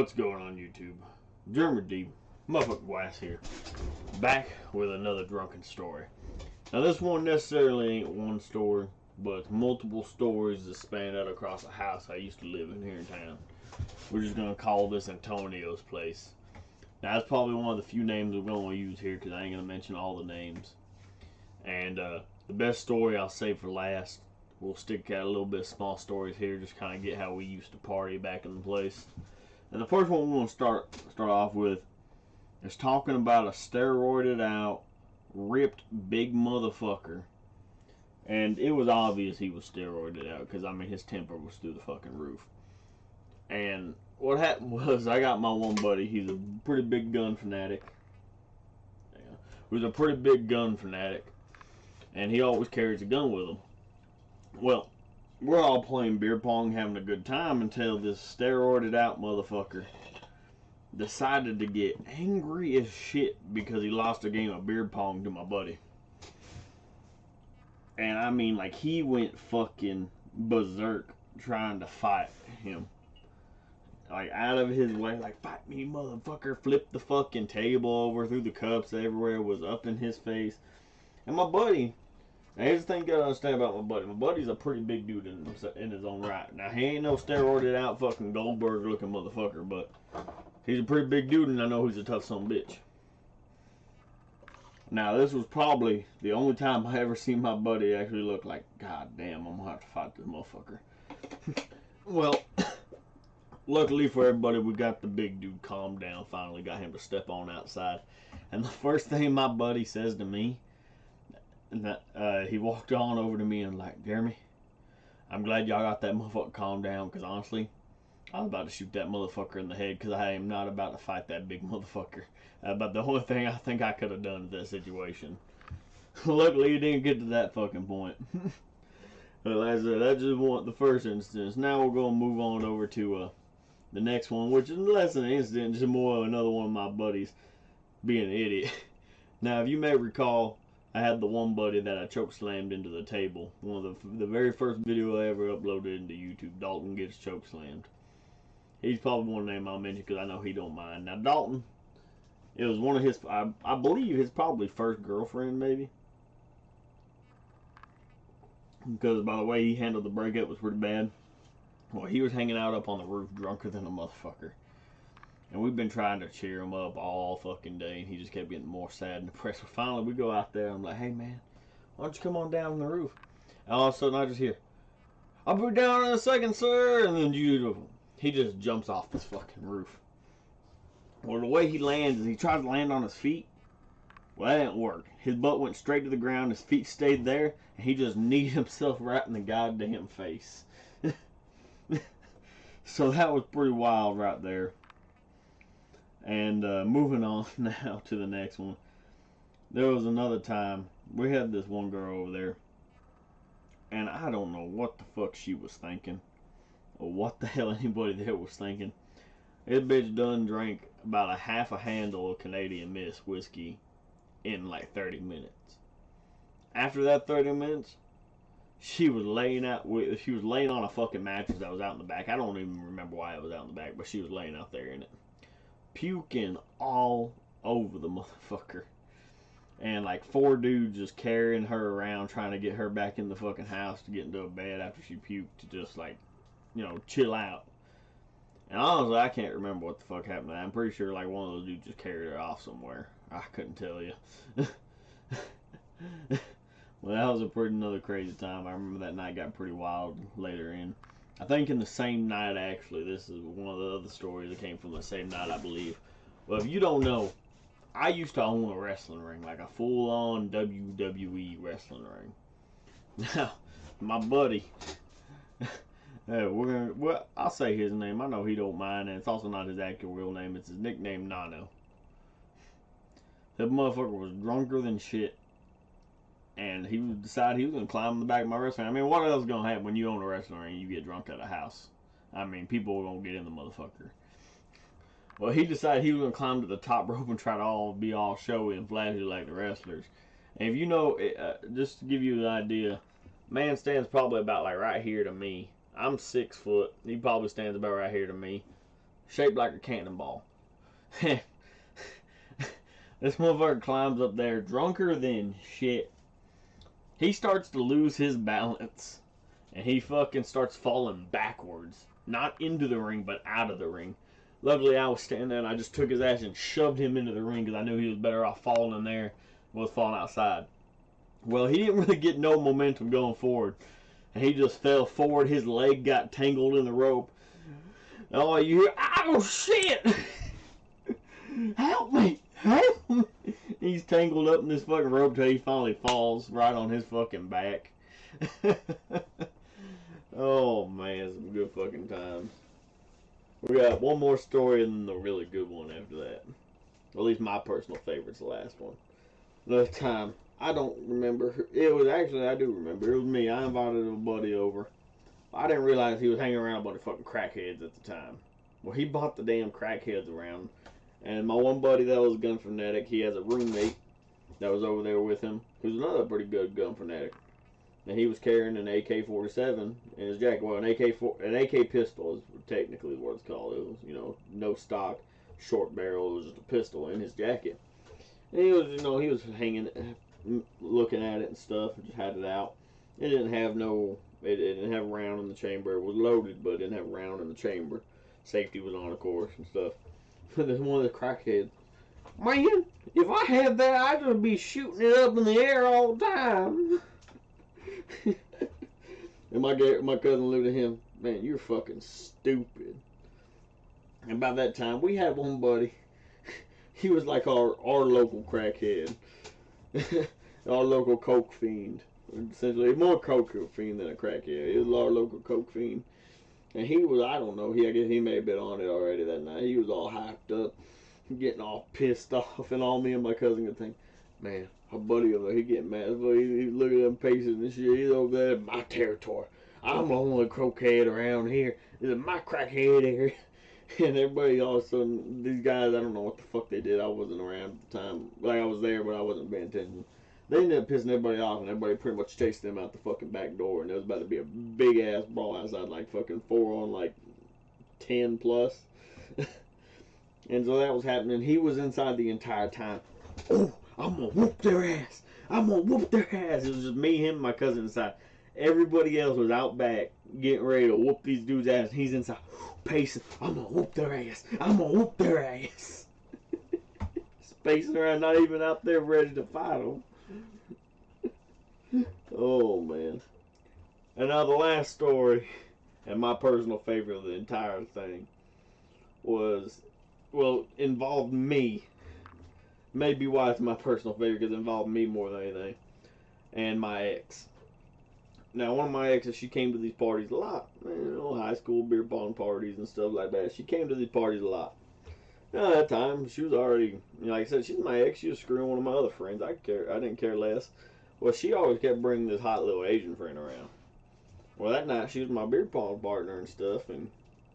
What's going on YouTube? German D, motherfucking Wass here, back with another drunken story. Now this one necessarily ain't one story, but it's multiple stories that span out across a house I used to live in here in town. We're just gonna call this Antonio's place. Now that's probably one of the few names we're gonna use here because I ain't gonna mention all the names. And the best story I'll save for last. We'll stick out a little bit of small stories here, just kind of get how we used to party back in the place. And the first one we're going to start off with is talking about a steroided out, ripped big motherfucker. And it was obvious he was steroided out because, I mean, his temper was through the fucking roof. And what happened was I got my one buddy. He's a pretty big gun fanatic. He was a pretty big gun fanatic. And he always carries a gun with him. Well, we're all playing beer pong, having a good time until this steroided out motherfucker decided to get angry as shit because he lost a game of beer pong to my buddy. And I mean, like, he went fucking berserk trying to fight him. Like, out of his way, like, fight me, motherfucker. Flipped the fucking table over, threw the cups everywhere, was up in his face. And my buddy... Now, here's the thing you gotta understand about my buddy. My buddy's a pretty big dude in his own right. Now, he ain't no steroided out fucking Goldberg looking motherfucker, but he's a pretty big dude, and I know he's a tough son of a bitch. Now, this was probably the only time I ever seen my buddy actually look like, God damn, I'm gonna have to fight this motherfucker. Well, luckily for everybody, we got the big dude calmed down, finally got him to step on outside. And the first thing my buddy says to me, and he walked on over to me and like, Jeremy, I'm glad y'all got that motherfucker calmed down, because honestly, I was about to shoot that motherfucker in the head, because I am not about to fight that big motherfucker. But the only thing I think I could have done in that situation. Luckily, it didn't get to that fucking point. But like I said, that's just the first instance. Now we're going to move on over to the next one, which is less than an incident, just more another one of my buddies being an idiot. Now, if you may recall, I had the one buddy that I choke slammed into the table. One of the very first video I ever uploaded into YouTube. Dalton gets choke slammed. He's probably one name I'll mention because I know he don't mind. Now Dalton, it was one of his, I believe his probably first girlfriend maybe. Because by the way he handled the breakup was pretty bad. Well, he was hanging out up on the roof drunker than a motherfucker. And we've been trying to cheer him up all fucking day, and he just kept getting more sad and depressed. So finally, we go out there, and I'm like, hey, man, why don't you come on down on the roof? And all of a sudden, I just hear, I'll be down in a second, sir. And then he just jumps off this fucking roof. Well, the way he lands is he tries to land on his feet. Well, that didn't work. His butt went straight to the ground, his feet stayed there, and he just kneed himself right in the goddamn face. So that was pretty wild right there. And moving on now to the next one. There was another time we had this one girl over there, and I don't know what the fuck she was thinking, or what the hell anybody there was thinking. This bitch done drank about a half a handle of Canadian Mist whiskey in like 30 minutes. After that 30 minutes, she was laying on a fucking mattress that was out in the back. I don't even remember why it was out in the back, but she was laying out there in it, puking all over the motherfucker. And like 4 dudes just carrying her around, trying to get her back in the fucking house to get into a bed after she puked, to just like, you know, chill out. And honestly, I can't remember what the fuck happened to that. I'm pretty sure like one of those dudes just carried her off somewhere. I couldn't tell you. Well, that was another crazy time. I remember that night got pretty wild later in. I think in the same night, actually. This is one of the other stories that came from the same night, I believe. Well, if you don't know, I used to own a wrestling ring, like a full-on WWE wrestling ring. Now, my buddy, I'll say his name. I know he don't mind, and it's also not his actual real name. It's his nickname, Nano. That motherfucker was drunker than shit. And he decided he was going to climb in the back of my wrestling ring. I mean, what else is going to happen when you own a wrestling ring and you get drunk at a house? I mean, people are going to get in the motherfucker. Well, he decided he was going to climb to the top rope and try to be all showy and flashy like the wrestlers. And if you know, just to give you an idea, man stands probably about like right here to me. I'm 6 foot. He probably stands about right here to me. shaped like a cannonball. This motherfucker climbs up there drunker than shit. He starts to lose his balance. And he fucking starts falling backwards. Not into the ring, but out of the ring. Luckily, I was standing there and I just took his ass and shoved him into the ring because I knew he was better off falling in there than was falling outside. Well, he didn't really get no momentum going forward. And he just fell forward. His leg got tangled in the rope. And all you hear, "Oh shit! Help me! Help me!" He's tangled up in this fucking rope till he finally falls right on his fucking back. Oh man, some good fucking times. We got one more story and then the really good one after that. Or at least my personal favorite's the last one. Another time, I don't remember. It was actually, I do remember. It was me. I invited a buddy over. I didn't realize he was hanging around a bunch of fucking crackheads at the time. Well, he bought the damn crackheads around. And my one buddy that was a gun fanatic, he has a roommate that was over there with him, who's another pretty good gun fanatic. And he was carrying an AK-47 in his jacket. Well, an AK pistol is technically what it's called. It was, you know, no stock, short barrel. It was just a pistol in his jacket. And he was, you know, he was hanging, looking at it and stuff. Just had it out. It didn't have it didn't have a round in the chamber. It was loaded, but it didn't have a round in the chamber. Safety was on, of course, and stuff. There's one of the crackheads. "Man, if I had that, I'd just be shooting it up in the air all the time." And my cousin looked at him, "Man, you're fucking stupid." And by that time, we had one buddy. He was like our local crackhead. Our local coke fiend. Essentially, more coke fiend than a crackhead. He was our local coke fiend. And he was, I don't know, I guess he may have been on it already that night. He was all hyped up, getting all pissed off, and all me and my cousin could think, "Man, our buddy over there, he getting mad. He look at them paces and shit. He's over there in my territory. I'm the only croakhead around here. This is my crackhead area." And everybody, all of a sudden, these guys, I don't know what the fuck they did. I wasn't around at the time. Like, I was there, but I wasn't paying attention. They ended up pissing everybody off, and everybody pretty much chased them out the fucking back door. And there was about to be a big ass brawl outside, like fucking 4 on like 10 plus. And so that was happening. He was inside the entire time. "Oh, I'm gonna whoop their ass. I'm gonna whoop their ass." It was just me, him, and my cousin inside. Everybody else was out back getting ready to whoop these dudes' ass. He's inside pacing. "I'm gonna whoop their ass. I'm gonna whoop their ass." Pacing around, not even out there ready to fight them. Oh man. And now the last story, and my personal favorite of the entire thing, was, well, involved me. Maybe why it's my personal favorite, because it involved me more than anything. And my ex. Now, one of my exes, she came to these parties a lot. You know, high school beer pong parties and stuff like that. She came to these parties a lot. Now, at that time, she was already, you know, like I said, she's my ex. She was screwing one of my other friends. I didn't care less. Well, she always kept bringing this hot little Asian friend around. Well, that night, she was my beer pong partner and stuff, and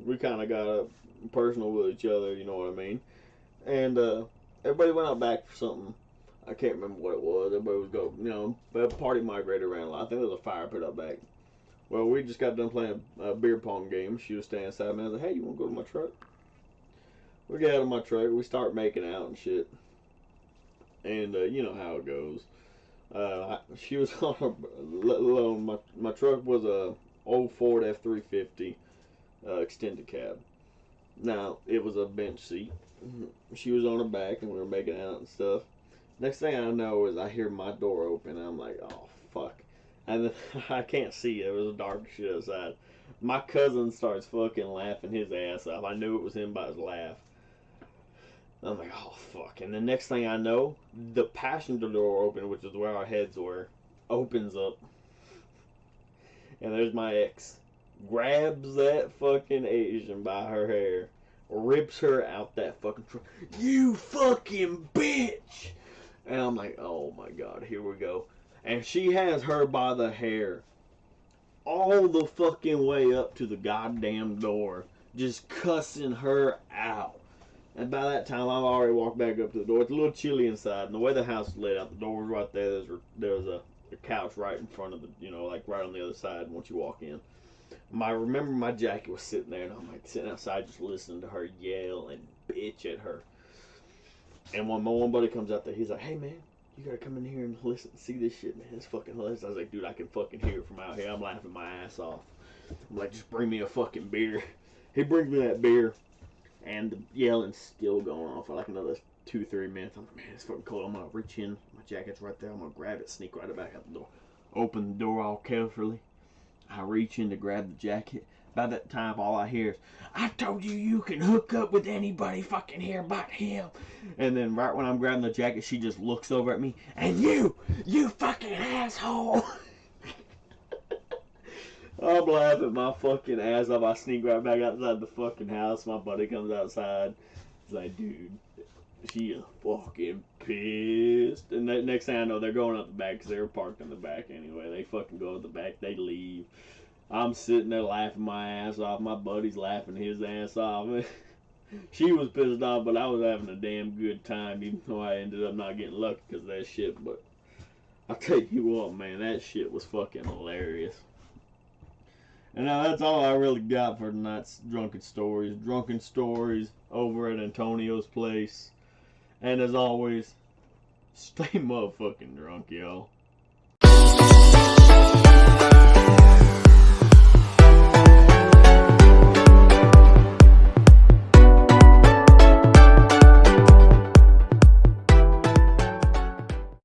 we kind of got up personal with each other, you know what I mean? And everybody went out back for something. I can't remember what it was. Everybody was going, you know, the party migrated around a lot. I think there was a fire pit up back. Well, we just got done playing a beer pong game. She was standing beside me. I was like, "Hey, you want to go to my truck?" We get out of my truck. We start making out and shit. And you know how it goes. She was on my truck was a old Ford F-350 extended cab. Now, it was a bench seat. She was on her back and we were making out and stuff. Next thing I know is I hear my door open and I'm like, "Oh fuck." And then I can't see it. It was dark shit outside. My cousin starts fucking laughing his ass off. I knew it was him by his laugh. I'm like, "Oh fuck." And the next thing I know, the passenger door open, which is where our heads were, opens up. And there's my ex. Grabs that fucking Asian by her hair. Rips her out that fucking truck. "You fucking bitch." And I'm like, "Oh my god, here we go." And she has her by the hair all the fucking way up to the goddamn door, just cussing her out. And by that time, I've already walked back up to the door. It's a little chilly inside, and the way the house is laid out, the door was right there. There was a couch right in front of the, you know, like right on the other side once you walk in. I remember my jacket was sitting there, and I'm like sitting outside just listening to her yell and bitch at her. And when my one buddy comes out there, he's like, "Hey man, you gotta come in here and listen, see this shit, man. It's fucking hilarious." I was like, "Dude, I can fucking hear it from out here." I'm laughing my ass off. I'm like, "Just bring me a fucking beer." He brings me that beer, and the yelling's still going on for like another 2-3 minutes. I'm like, "Man, it's fucking cold." I'm gonna reach in, my jacket's right there. I'm gonna grab it, sneak right back out the door, open the door all carefully. I reach in to grab the jacket. By that time, all I hear is, "I told you you can hook up with anybody fucking here but him." And then right when I'm grabbing the jacket, she just looks over at me, "And you fucking asshole." I'm laughing my fucking ass off. I sneak right back outside the fucking house. My buddy comes outside. He's like, "Dude, she is fucking pissed." And the next thing I know, they're going up the back because they were parked in the back anyway. They fucking go up the back. They leave. I'm sitting there laughing my ass off. My buddy's laughing his ass off. She was pissed off, but I was having a damn good time, even though I ended up not getting lucky because of that shit. But I'll tell you what, man, that shit was fucking hilarious. And now that's all I really got for tonight's drunken stories. Drunken stories over at Antonio's place. And as always, stay motherfucking drunk, y'all.